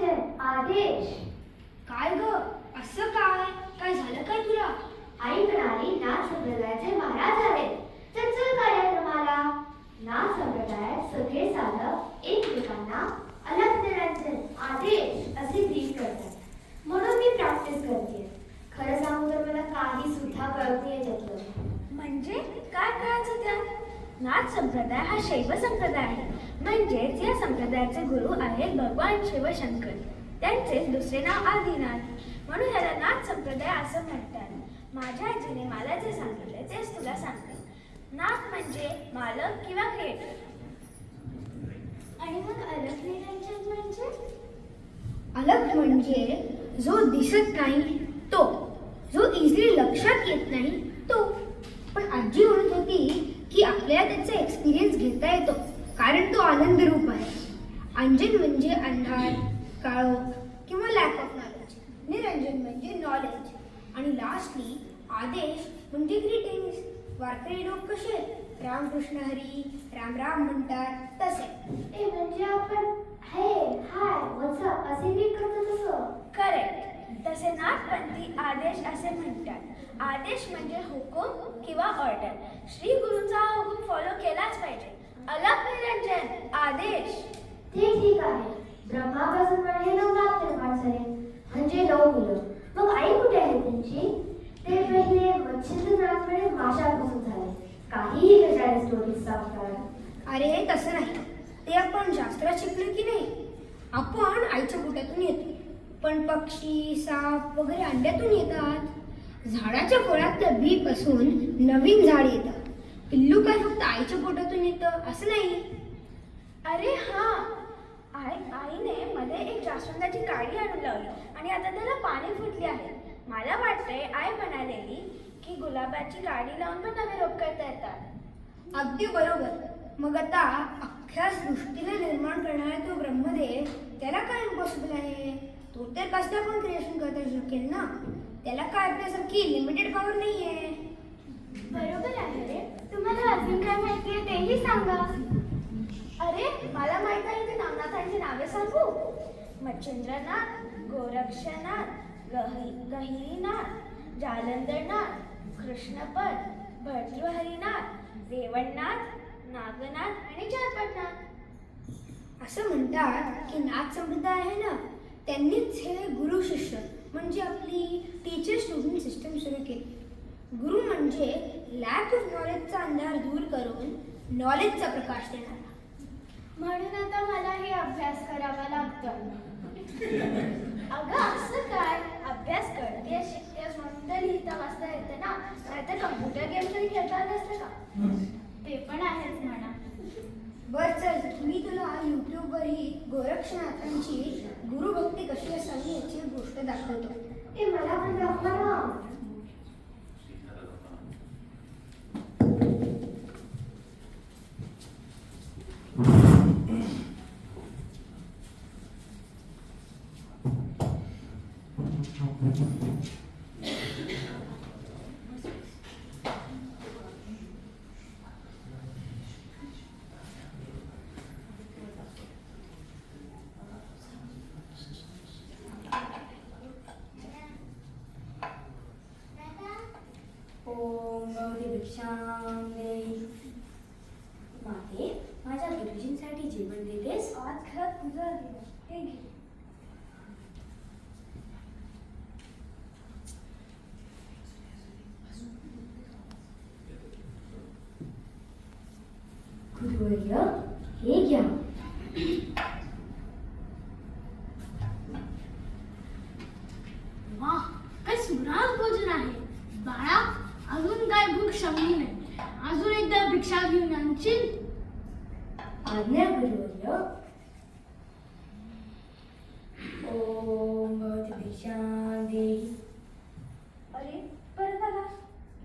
निरंजन आदेश. काय ग, असं काय? काय झालं काय तुला? आई म्हणाली नाथ संप्रदायाचे महाराज आहेत. तर चल कार्यक्रमाला. नाथ संप्रदायात सगळे साधक एकमेकांना अलग निरंजन आदेश असे ग्रीट करतात. म्हणून मी प्रॅक्टिस करते. खरं सांगू तर मला काही सुद्धा कळत नाही त्यातलं. म्हणजे काय करायचं त्यात? नाथ संप्रदाय हा शैव संप्रदाय आहे. म्हणजेच या संप्रदायाचे गुरु आहेत भगवान शिवशंकर. त्यांचे दुसरे नाव आदिनाथ, म्हणून ह्याला नाथ संप्रदाय असं म्हणतात. माझ्या आजीने मला जे सांगितले तेच तुला सांगते. नाथ म्हणजे मालक किंवा क्रिएटर. आणि मग अलग निरंजन म्हणजे? अलग म्हणजे जो दिसत नाही तो, जो इझिली लक्षात येत नाही तो. पण आजी म्हणत होती की आपल्याला त्याचा एक्सपिरियन्स घेता येतो, कारण तो आनंद रूप आहे. अंजन म्हणजे अंधार, काळोख किंवा लॅक ऑफ नॉलेज. निरंजन म्हणजे नॉलेज. आणि लास्टली आदेश म्हणजे ग्रीटिंग्स. वारकरी लोक कसे आहेत? रामकृष्ण हरी, राम राम म्हणतात तसे. ते म्हणजे आपण हे हाय व्हॉट्सअप असे ग्रीट करतो तसं. करेक्ट. तसे नाथपंथी आदेश असे म्हणतात. आदेश म्हणजे हुकूम किंवा ऑर्डर. श्री गुरूंचा हा हुकूम फॉलो केलाच पाहिजे. अलग निरंजन आदेश. ते ठीक आहे. ब्रह्मापासून म्हणजे 9 नाथ निर्माण झाले, म्हणजे 9 मुलं. मग आई कुठे आहे त्यांची? ते पहिले मच्छिंद्रनाथकडे माशापासून झाले. काहीही गजारी स्टोरीज सांगतात. अरे तसं नाही. ते आपण शास्त्रात शिकलो की नाही. आपण आईच्या पोटातून येतो, पण पक्षी, साप वगैरे अंड्यातून येतात. झाडाच्या फळातलं बी पासून नवीन झाड येतं. पिल्लू काय फक्त आईच्या पोटातून येतं असं नाही. अरे हा, आईने मध्ये एक जास्वंदाची काडी आणून लावली आणि आता त्याला पाणी फुटले आहे. मला वाटतंय आई म्हणालेली की गुलाबाची काडी लावून पण नवे रोप करता येतात. अगदी बरोबर. मग आता अख्ख्या सृष्टीला निर्माण करणारा तो ब्रह्मदेव, त्याला काय इम्पॉसिबल आहे? तो तर कसला पण क्रिएशन करता शकेल ना. त्याला काय आपल्यासारखी लिमिटेड पॉवर नाही आहे. बरोबर आहे रे. तुम्हाला अजून काय माहिती आहे तेही सांगा. अरे मला माहित आहे ते नामनाथांची नावे सांगू. मच्छिंद्रनाथ, गोरक्षनाथ, गहिरीनाथ, जालंधरनाथ, कृष्णपद, भर्तृहरीनाथ, रेवणनाथ, नागनाथ आणि चारपटनाथ. असं म्हणतात की नाथ संप्रदाय आहे ना, त्यांनीच हे गुरु शिष्य म्हणजे आपली टीचर स्टुडंट सिस्टम सुरू केली. गुरु म्हणजे लॅक ऑफ नॉलेजचा अंधार दूर करून नॉलेजचा प्रकाश देणारा. म्हणून आता मलाही अभ्यास करावा लागतो. अगं असं काय? अभ्यास करतेस, शिकतेस म्हणून तर लिहिता वाचता येतं ना. नाहीतर कम्प्युटर गेम तरी खेळता आलं असतं का? ते पण आहेच म्हणा. बरं चल, मी तुला यूट्यूबवरही गोरक्षनाथांची गुरुभक्ती कशी असावी याची एक गोष्ट दाखवतो. ते मला पण दाखवा ना. ओम गौरी भिक्षां देहि. माते, माझ्या गुरुजींसाठी जेवण देतेस? आज घरात तुझं हे घे. गुरुवर्य, हे घ्या. वाह, काय सुराज भोजन आहे. बाळा, अजून काय भूक शमली नाही. अजून एकदा भिक्षा घेऊन आणशील? आज्ञा गुरुवर्य. ओम गौरी भिक्षां देहि. अरे परत आला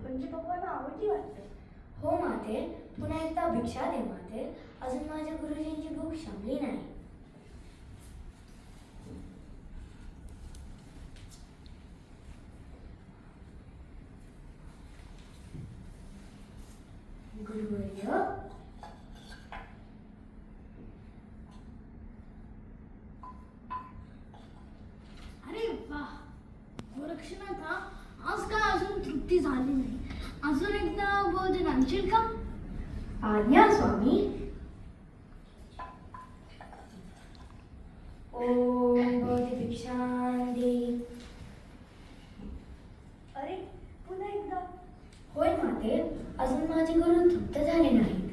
म्हणजे पप्पांना आवडली वाटते. हो माते, पुन्हा एकदा भिक्षा दे माते. अजून माझ्या गुरुजींची भूक शमली नाही. गुरुवर्य. वाह, गोरक्षनाथा, आज काय अजून तृप्ती झाली नाही. अजून एकदा भोजन आणशील का? आज्ञा स्वामी. ओम भवती भिक्षां देहि. अरे पुन्हा एकदा. होय माते, अजून माझे गुरु तृप्त झाले नाहीत.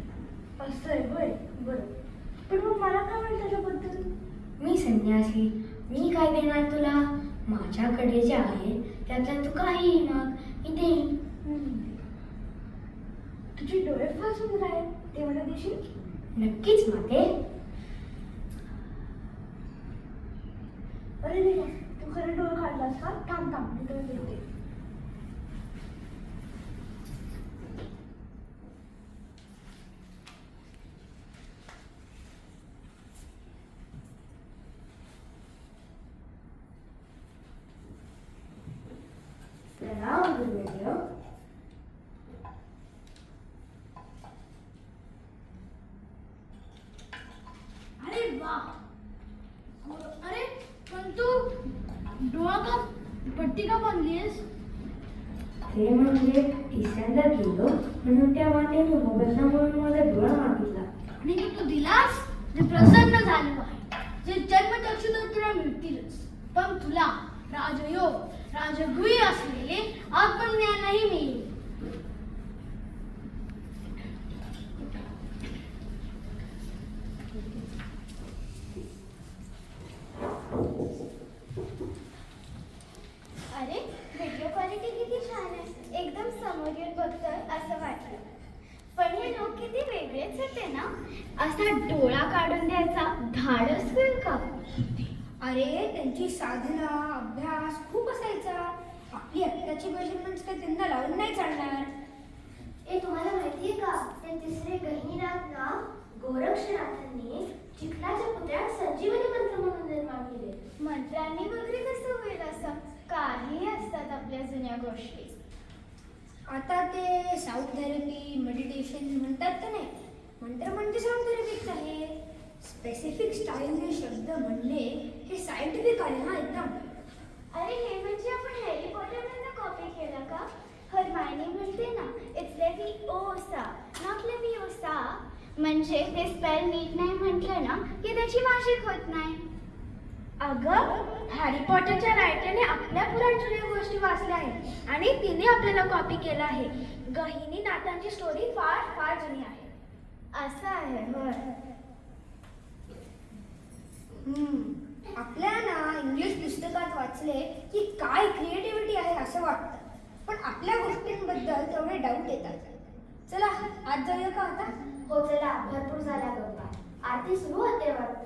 असं आहे होय, बरं. पण मग मला काय वाटतं त्याच्याबद्दल? मी संन्यासी, मी काय देणार तुला? माझ्याकडे जे आहे त्यातलं तू काहीही माग, मी देईन. तुझे डोळे फार सुंदर आहेत, ते मला देशील? नक्कीच माते. अरे देवा, तू खरं डोळे काढलास का? थांब थांब, मी डोळे देते. प्रणाम गुरुवर्य. अरे वा. अरे पण तू डोळा का पट्टी का बांधलीस? ते म्हणजे तिसऱ्यांदा गेलो म्हणून त्या वाटेने बदलामुळे मला डोळा मागितला. आणि तू दिलास? जे प्रसन्न झालो आहे. जे जन्मचक्षु तर तुला मिळतीलच, पण तुला राजयोग, राजगुही असलेले आत्मज्ञानही मिळेल. अरे व्हिडिओ क्वालिटी किती छान आहे, एकदम समोर येऊन बघतोय असं वाटलं. पण हे लोक किती वेगळेच होते ना, असा डोळा काढून द्यायचा धाडस होईल का? अरे त्यांची साधना, अभ्यास खूप असायचा. आपली आत्ताची मेजरमेंट्स काय त्यांना लावून नाही चालणार. हे तुम्हाला माहितीये का, ते तिसरे गहिनीनाथ ना गोरक्षनाथांनी चिखलाच्या पुतळ्यात संजीवनी मंत्र म्हणून निर्माण केले. मंत्रांनी वगैरे कसं होईल असं? काही असतात आपल्या जुन्या गोष्टी. आता ते साऊंड थेरपी, मेडिटेशन म्हणतात का नाही, मंत्र म्हणजे साऊंड थेरपीच आहे. स्पेसिफिक स्टाईलने शब्द म्हणणे हे सायंटिफिक आहे ना एकदम. अरे हे म्हणजे आपण हॅरी पॉटरमधनं कॉपी केलं का? हरमायनी म्हणते ना, इट्स लेव्हिओसा नॉट लेव्हिओसा. म्हणजे ते स्पेल नीट नाही म्हटलं ना की त्याची माशिक होत नाही. अगं, हॅरी पॉटरच्या रायटरने आपल्या पुराण जुन्या गोष्टी वाचल्या आहेत आणि तिने आपल्याला कॉपी केलं आहे. गहिनी नाथांची स्टोरी फार फार जुनी आहे. असं आहे होय. आपल्याला इंग्लिश पुस्तकात वाचले की काय क्रिएटिव्हिटी आहे असं वाटतं, पण आपल्या गोष्टींबद्दल तेवढे डाऊट येतात. चला आज जाऊया का आता? हो चला, भरपूर झाला गप्पा. आरती सुरू होते वाटतं.